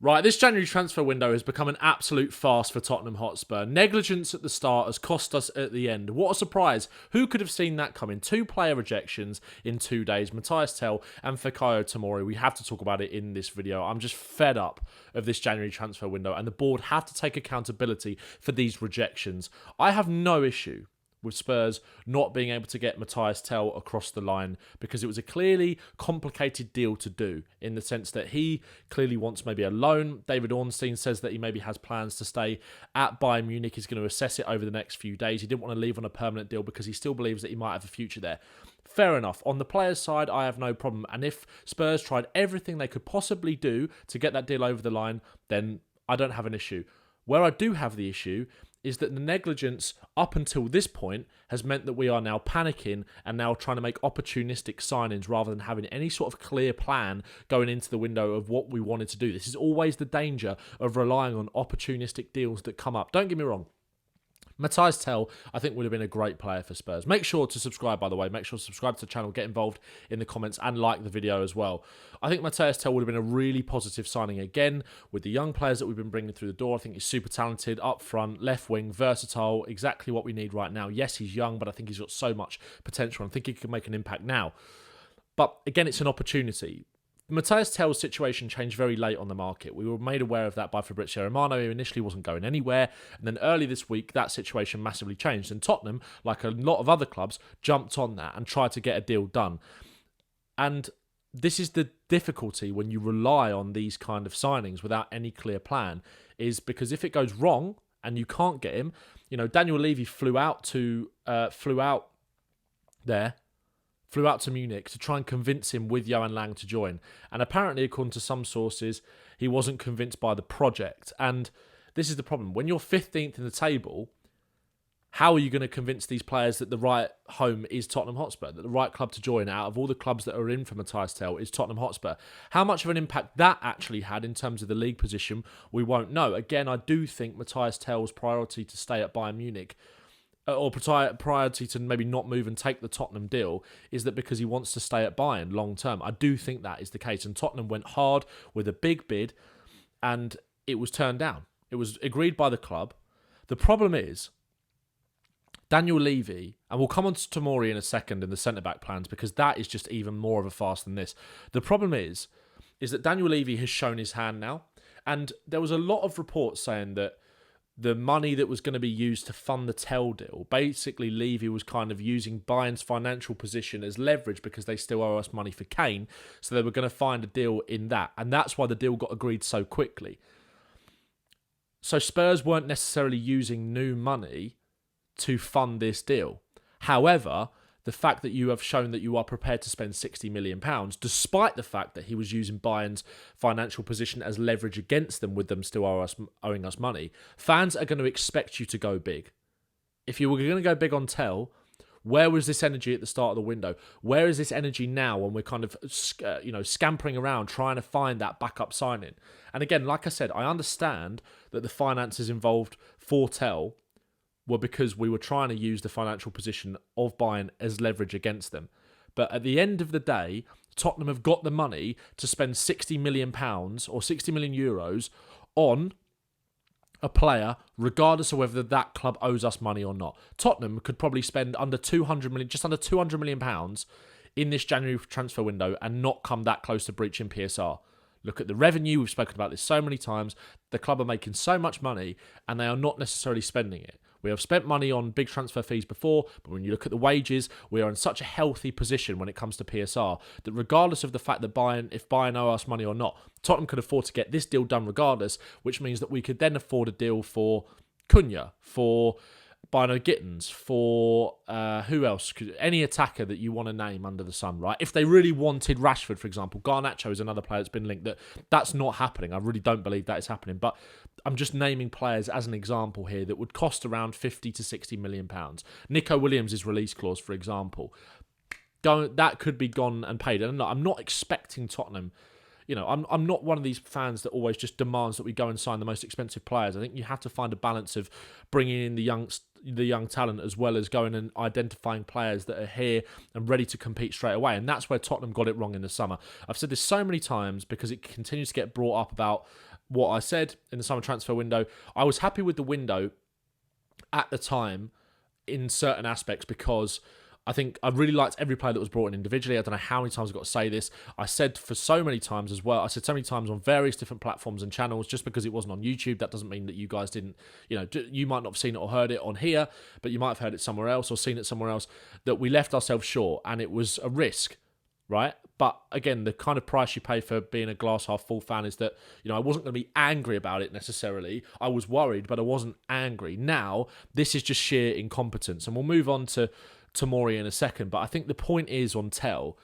Right, this January transfer window has become an absolute farce for Tottenham Hotspur. Negligence at the start has cost us at the end. What a surprise. Who could have seen that coming? 2 player rejections in 2 days. Mathys Tel and Fikayo Tomori. We have to talk about it in this video. I'm just fed up of this January transfer window, and the board have to take accountability for these rejections. I have no issue with Spurs not being able to get Mathys Tel across the line because it was a clearly complicated deal to do in the sense that he clearly wants maybe a loan. David Ornstein says that he maybe has plans to stay at Bayern Munich. He's going to assess it over the next few days. He didn't want to leave on a permanent deal because he still believes that he might have a future there. Fair enough. On the player's side, I have no problem. And if Spurs tried everything they could possibly do to get that deal over the line, then I don't have an issue. Where I do have the issue is that the negligence up until this point has meant that we are now panicking and now trying to make opportunistic signings rather than having any sort of clear plan going into the window of what we wanted to do. This is always the danger of relying on opportunistic deals that come up. Don't get me wrong. Mathys Tel, I think, would have been a great player for Spurs. Make sure to subscribe, by the way. Make sure to subscribe to the channel, get involved in the comments, and like the video as well. I think Mathys Tel would have been a really positive signing again with the young players that we've been bringing through the door. I think he's super talented, up front, left wing, versatile, exactly what we need right now. Yes, he's young, but I think he's got so much potential. I think he can make an impact now. But again, it's an opportunity. Mathys Tel's situation changed very late on the market. We were made aware of that by Fabrizio Romano, who initially wasn't going anywhere. And then early this week, that situation massively changed. And Tottenham, like a lot of other clubs, jumped on that and tried to get a deal done. And this is the difficulty when you rely on these kind of signings without any clear plan, is because if it goes wrong and you can't get him, Daniel Levy flew out to Munich to try and convince him with Johan Lange to join. And apparently, according to some sources, he wasn't convinced by the project. And this is the problem. When you're 15th in the table, how are you going to convince these players that the right home is Tottenham Hotspur, that the right club to join out of all the clubs that are in for Mathys Tel is Tottenham Hotspur? How much of an impact that actually had in terms of the league position, we won't know. Again, I do think Mathys Tel's priority to stay at Bayern Munich or priority to maybe not move and take the Tottenham deal is that because he wants to stay at Bayern long term. I do think that is the case. And Tottenham went hard with a big bid and it was turned down. It was agreed by the club. The problem is Daniel Levy, and we'll come on to Tomori in a second in the centre-back plans because that is just even more of a farce than this. The problem is that Daniel Levy has shown his hand now. And there was a lot of reports saying that the money that was going to be used to fund the Tel deal, basically Levy was kind of using Bayern's financial position as leverage because they still owe us money for Kane, so they were going to find a deal in that. And that's why the deal got agreed so quickly. So Spurs weren't necessarily using new money to fund this deal. However, the fact that you have shown that you are prepared to spend £60 million, despite the fact that he was using Bayern's financial position as leverage against them, with them still owing us money, fans are going to expect you to go big. If you were going to go big on Tel, where was this energy at the start of the window? Where is this energy now when we're kind of, scampering around trying to find that backup signing? And again, like I said, I understand that the finances involved for Tel were because we were trying to use the financial position of Bayern as leverage against them. But at the end of the day, Tottenham have got the money to spend £60 million or 60 million euros on a player, regardless of whether that club owes us money or not. Tottenham could probably spend just under £200 million in this January transfer window and not come that close to breaching PSR. Look at the revenue. We've spoken about this so many times. The club are making so much money and they are not necessarily spending it. We have spent money on big transfer fees before, but when you look at the wages, we are in such a healthy position when it comes to PSR that regardless of the fact that if Bayern owe us money or not, Tottenham could afford to get this deal done regardless, which means that we could then afford a deal for Cunha, for Bino Gittins, for who else? Any attacker that you want to name under the sun, right? If they really wanted Rashford, for example, Garnacho is another player that's been linked. That's not happening. I really don't believe that is happening. But I'm just naming players as an example here that would cost around 50 to 60 million pounds. Nico Williams' release clause, for example, that could be gone and paid. And I'm not expecting Tottenham. I'm not one of these fans that always just demands that we go and sign the most expensive players. I think you have to find a balance of bringing in the young talent as well as going and identifying players that are here and ready to compete straight away. And that's where Tottenham got it wrong in the summer. I've said this so many times because it continues to get brought up about what I said in the summer transfer window. I was happy with the window at the time in certain aspects because I think I really liked every player that was brought in individually. I don't know how many times I've got to say this. I said for so many times as well. I said so many times on various different platforms and channels. Just because it wasn't on YouTube, that doesn't mean that you guys didn't, you might not have seen it or heard it on here, but you might have heard it somewhere else or seen it somewhere else, that we left ourselves short and it was a risk, right? But again, the kind of price you pay for being a glass half full fan is that, I wasn't going to be angry about it necessarily. I was worried, but I wasn't angry. Now, this is just sheer incompetence. And we'll move on to Tomori in a second. But I think the point is on Tel,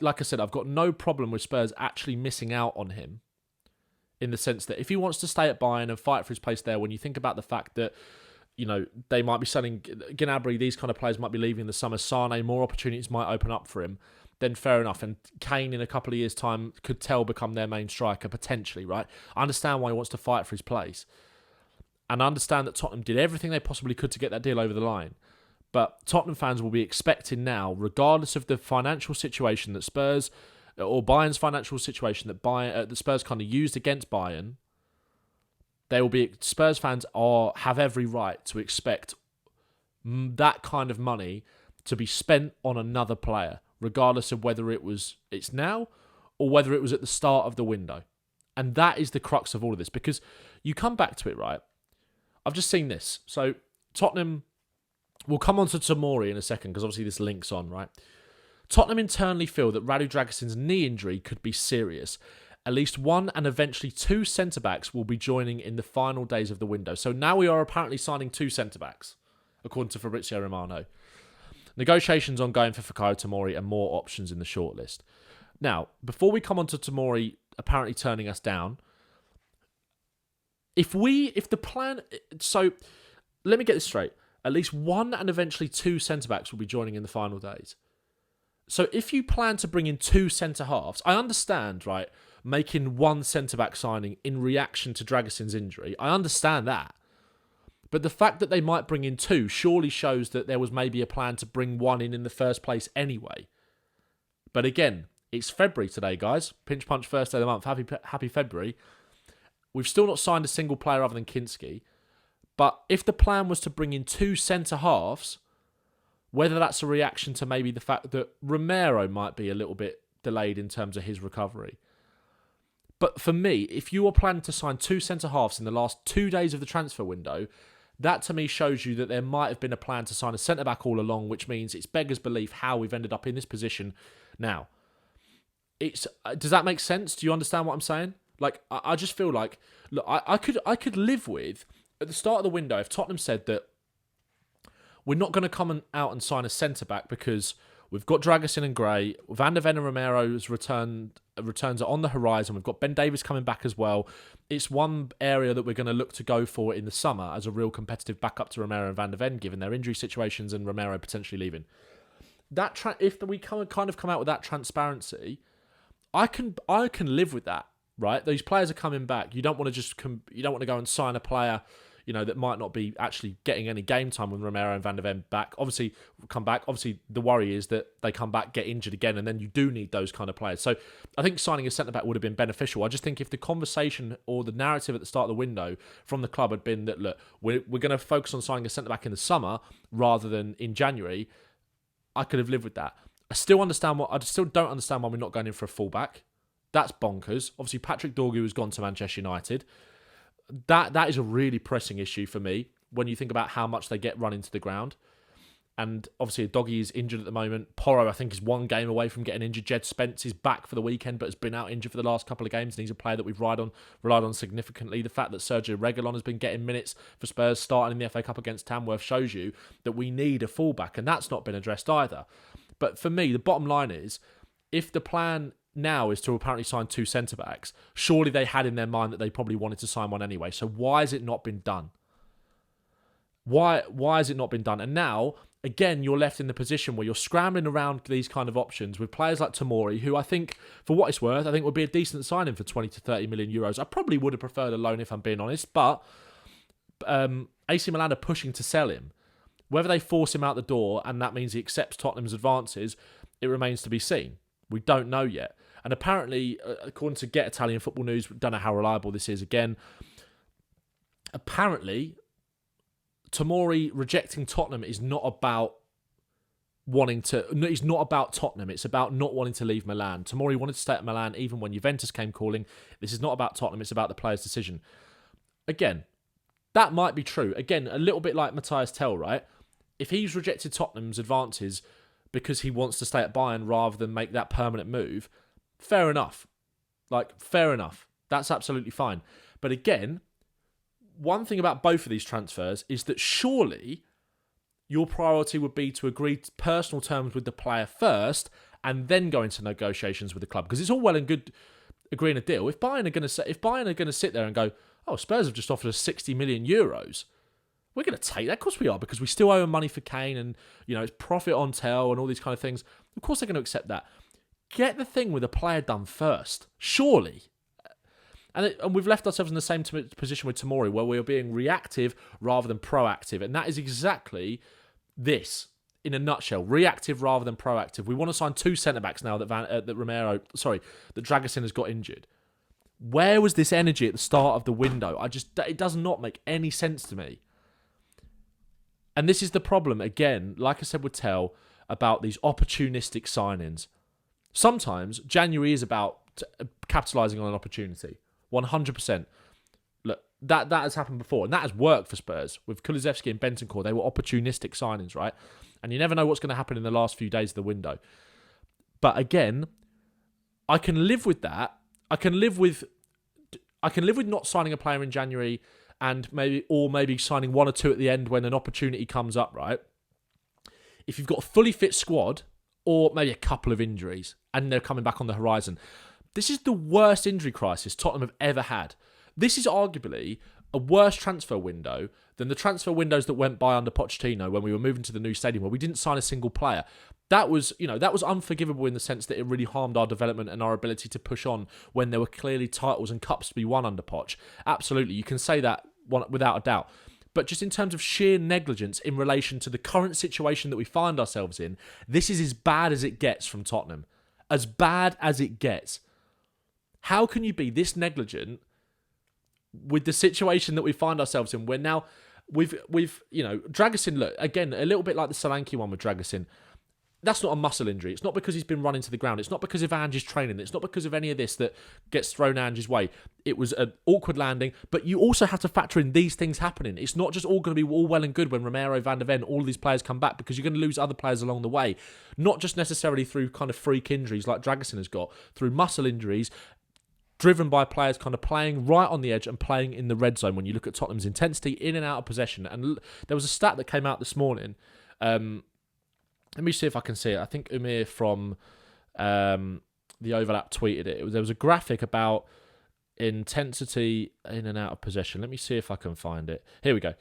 like I said, I've got no problem with Spurs actually missing out on him in the sense that if he wants to stay at Bayern and fight for his place there, when you think about the fact that, they might be selling Gnabry, these kind of players might be leaving in the summer, Sane, more opportunities might open up for him, then fair enough. And Kane in a couple of years' time could Tel become their main striker, potentially, right? I understand why he wants to fight for his place. And I understand that Tottenham did everything they possibly could to get that deal over the line. But Tottenham fans will be expecting now, regardless of the financial situation that Spurs, or Bayern's financial situation that the Spurs kind of used against Bayern, Spurs fans have every right to expect that kind of money to be spent on another player, regardless of whether it's now or whether it was at the start of the window. And that is the crux of all of this, because you come back to it, right? I've just seen this. So Tottenham, we'll come on to Tomori in a second, because obviously this links on, right? Tottenham internally feel that Radu Dragusin's knee injury could be serious. At least one and eventually two centre-backs will be joining in the final days of the window. So now we are apparently signing two centre-backs, according to Fabrizio Romano. Negotiations ongoing for Fikayo Tomori and more options in the shortlist. Now, before we come on to Tomori apparently turning us down, if the plan... So, let me get this straight. At least one and eventually two centre-backs will be joining in the final days. So if you plan to bring in two centre-halves, I understand, right, making one centre-back signing in reaction to Dragusin's injury. I understand that. But the fact that they might bring in two surely shows that there was maybe a plan to bring one in the first place anyway. But again, it's February today, guys. Pinch punch first day of the month. Happy February. We've still not signed a single player other than Kinski. But if the plan was to bring in two centre-halves, whether that's a reaction to maybe the fact that Romero might be a little bit delayed in terms of his recovery. But for me, if you are planning to sign two centre-halves in the last 2 days of the transfer window, that to me shows you that there might have been a plan to sign a centre-back all along, which means it's beggars belief how we've ended up in this position now. Does that make sense? Do you understand what I'm saying? Like, I just feel like, look, I could live with, at the start of the window, if Tottenham said that we're not going to come out and sign a centre-back because we've got Dragusin and Gray, Van der Ven and Romero's returns are on the horizon, we've got Ben Davies coming back as well. It's one area that we're going to look to go for in the summer as a real competitive backup to Romero and Van der Ven, given their injury situations and Romero potentially leaving. If we come out with that transparency, I can live with that, right? These players are coming back. You don't want to go and sign a player, that might not be actually getting any game time with Romero and Van der Ven back. Obviously, come back. Obviously, the worry is that they come back, get injured again, and then you do need those kind of players. So I think signing a centre-back would have been beneficial. I just think if the conversation or the narrative at the start of the window from the club had been that, look, we're going to focus on signing a centre-back in the summer rather than in January, I could have lived with that. I still don't understand why we're not going in for a fullback. That's bonkers. Obviously, Patrick Dorgu has gone to Manchester United. That is a really pressing issue for me when you think about how much they get run into the ground. And obviously, Doggy is injured at the moment. Porro, I think, is one game away from getting injured. Jed Spence is back for the weekend, but has been out injured for the last couple of games, and he's a player that we've relied on significantly. The fact that Sergio Reguilon has been getting minutes for Spurs starting in the FA Cup against Tamworth shows you that we need a fullback, and that's not been addressed either. But for me, the bottom line is, if the plan now is to apparently sign two centre-backs, surely they had in their mind that they probably wanted to sign one anyway. So why has it not been done? Why has it not been done? And now, again, you're left in the position where you're scrambling around these kind of options with players like Tomori, who I think, for what it's worth, I think would be a decent signing for 20 to 30 million euros. I probably would have preferred a loan if I'm being honest, but AC Milan are pushing to sell him. Whether they force him out the door and that means he accepts Tottenham's advances, it remains to be seen. We don't know yet. And apparently, according to Get Italian Football News, don't know how reliable this is again, apparently, Tomori rejecting Tottenham is not about it's not about Tottenham. It's about not wanting to leave Milan. Tomori wanted to stay at Milan even when Juventus came calling. This is not about Tottenham. It's about the player's decision. Again, that might be true. Again, a little bit like Mathys Tel, right? If he's rejected Tottenham's advances because he wants to stay at Bayern rather than make that permanent move, fair enough. Fair enough. That's absolutely fine. But again, one thing about both of these transfers is that surely your priority would be to agree to personal terms with the player first and then go into negotiations with the club. Because it's all well and good agreeing a deal. If Bayern are going to sit there and go, oh, Spurs have just offered us 60 million euros, we're going to take that. Of course we are, because we still owe them money for Kane and, it's profit on Tel and all these kind of things. Of course they're going to accept that. Get the thing with the player done first, surely. And we've left ourselves in the same position with Tomori, where we are being reactive rather than proactive. And that is exactly this, in a nutshell. Reactive rather than proactive. We want to sign 2 centre-backs now that Dragusin has got injured. Where was this energy at the start of the window? It does not make any sense to me. And this is the problem, again, like I said with Tel, about these opportunistic signings. Sometimes January is about capitalising on an opportunity. 100%. Look, that has happened before, and that has worked for Spurs. With Kulusevski and Bentancur, they were opportunistic signings, right? And you never know what's going to happen in the last few days of the window. But again, I can live with that. I can live with not signing a player in January and maybe signing 1 or 2 at the end when an opportunity comes up, right? If you've got a fully fit squad or maybe a couple of injuries and they're coming back on the horizon. This is the worst injury crisis Tottenham have ever had. This is arguably a worse transfer window than the transfer windows that went by under Pochettino when we were moving to the new stadium, where we didn't sign a single player. That was unforgivable in the sense that it really harmed our development and our ability to push on when there were clearly titles and cups to be won under Poch. Absolutely, you can say that without a doubt. But just in terms of sheer negligence in relation to the current situation that we find ourselves in, this is as bad as it gets from Tottenham. As bad as it gets. How can you be this negligent with the situation that we find ourselves in, where now we've Dragusin, look, again, a little bit like the Solanke one with Dragusin. That's not a muscle injury. It's not because he's been run into the ground. It's not because of Ange's training. It's not because of any of this that gets thrown Ange's way. It was an awkward landing, but you also have to factor in these things happening. It's not just all going to be all well and good when Romero, Van der Ven, all of these players come back, because you're going to lose other players along the way. Not just necessarily through kind of freak injuries like Dragusin has got, through muscle injuries, driven by players kind of playing right on the edge and playing in the red zone when you look at Tottenham's intensity in and out of possession. And there was a stat that came out this morning. Let me see if I can see it. I think Umir from the Overlap tweeted it. There was a graphic about intensity in and out of possession. Let me see if I can find it. Here we go.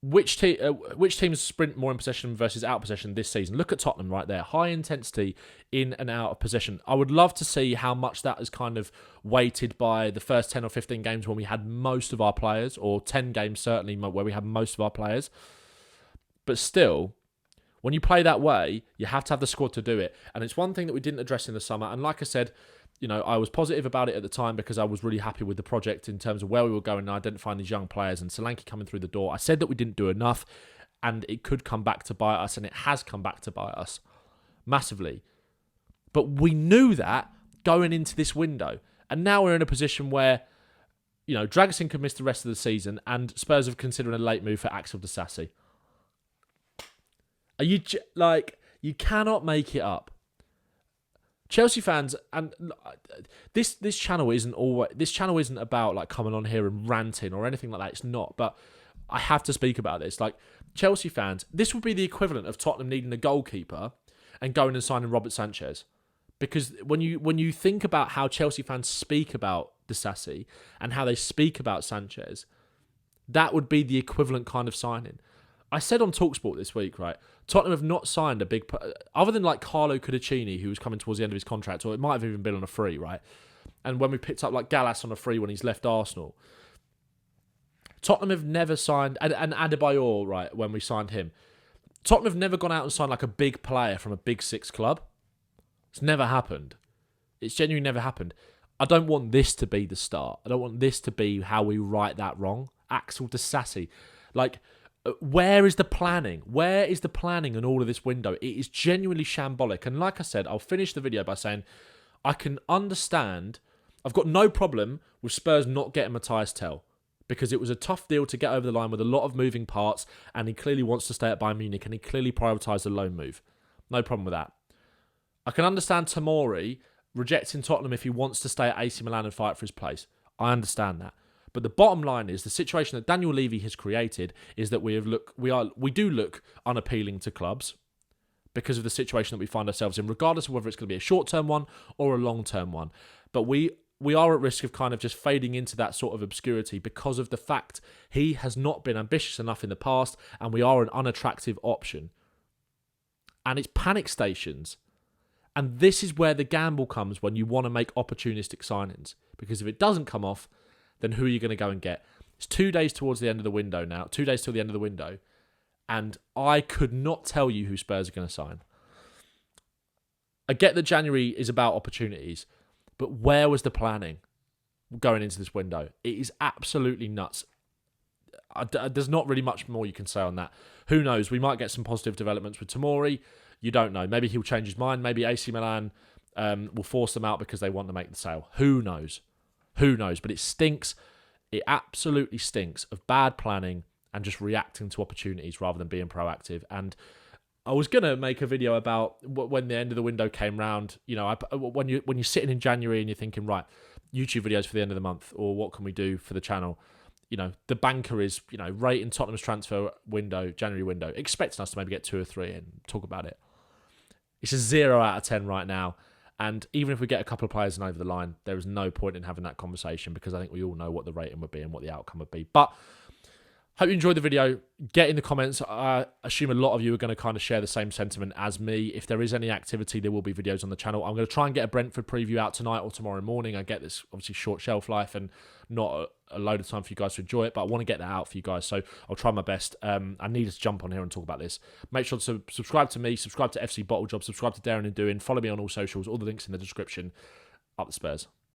Which teams sprint more in possession versus out of possession this season? Look at Tottenham right there. High intensity in and out of possession. I would love to see how much that is kind of weighted by the first 10 or 15 games when we had most of our players, or 10 games certainly where we had most of our players. But still, when you play that way, you have to have the squad to do it. And it's one thing that we didn't address in the summer. And like I said, I was positive about it at the time because I was really happy with the project in terms of where we were going and identifying these young players and Solanke coming through the door. I said that we didn't do enough and it could come back to bite us, and it has come back to bite us massively. But we knew that going into this window. And now we're in a position where, Dragusin could miss the rest of the season and Spurs have considered a late move for Axel Disasi. Are you, you cannot make it up. Chelsea fans, and this channel isn't about coming on here and ranting or anything like that. It's not, but I have to speak about this. Chelsea fans, this would be the equivalent of Tottenham needing a goalkeeper and going and signing Robert Sanchez, because when you think about how Chelsea fans speak about Disasi and how they speak about Sanchez, that would be the equivalent kind of signing. I said on TalkSport this week, right? Tottenham have not signed a big... Other than Carlo Cudicini, who was coming towards the end of his contract, or it might have even been on a free, right? And when we picked up Gallas on a free when he's left Arsenal, Tottenham have never signed... And Adebayor, right, when we signed him. Tottenham have never gone out and signed a big player from a big six club. It's never happened. It's genuinely never happened. I don't want this to be the start. I don't want this to be how we right that wrong. Axel Disasi. Like, where is the planning? Where is the planning in all of this window? It is genuinely shambolic. And like I said, I'll finish the video by saying I can understand. I've got no problem with Spurs not getting Mathys Tel, because it was a tough deal to get over the line with a lot of moving parts, and he clearly wants to stay at Bayern Munich, and he clearly prioritised the loan move. No problem with that. I can understand Tomori rejecting Tottenham if he wants to stay at AC Milan and fight for his place. I understand that. But the bottom line is the situation that Daniel Levy has created is that we do look unappealing to clubs because of the situation that we find ourselves in, regardless of whether it's going to be a short-term one or a long-term one. But we are at risk of kind of just fading into that sort of obscurity because of the fact he has not been ambitious enough in the past, and we are an unattractive option. And it's panic stations. And this is where the gamble comes when you want to make opportunistic signings. Because if it doesn't come off, then who are you going to go and get? It's 2 days towards the end of the window now. 2 days till the end of the window. And I could not tell you who Spurs are going to sign. I get that January is about opportunities. But where was the planning going into this window? It is absolutely nuts. There's not really much more you can say on that. Who knows? We might get some positive developments with Tomori. You don't know. Maybe he'll change his mind. Maybe AC Milan will force them out because they want to make the sale. Who knows? Who knows? But it stinks. It absolutely stinks of bad planning and just reacting to opportunities rather than being proactive. And I was going to make a video about when the end of the window came round. You know, when you're sitting in January and you're thinking, right, YouTube videos for the end of the month, or what can we do for the channel? You know, the banker is, you know, rating Tottenham's transfer window, January window, expecting us to maybe get 2 or 3 and talk about it. It's a 0 out of 10 right now. And even if we get a couple of players in over the line, there is no point in having that conversation because I think we all know what the rating would be and what the outcome would be. But hope you enjoyed the video. Get in the comments. I assume a lot of you are going to kind of share the same sentiment as me. If there is any activity, there will be videos on the channel. I'm going to try and get a Brentford preview out tonight or tomorrow morning. I get this obviously short shelf life and not a load of time for you guys to enjoy it, but I want to get that out for you guys, so I'll try my best. I needed to jump on here and talk about this. Make sure to subscribe to me, subscribe to FC Bottle Job, subscribe to Darren and Doing, follow me on all socials, all the links in the description. Up the Spurs.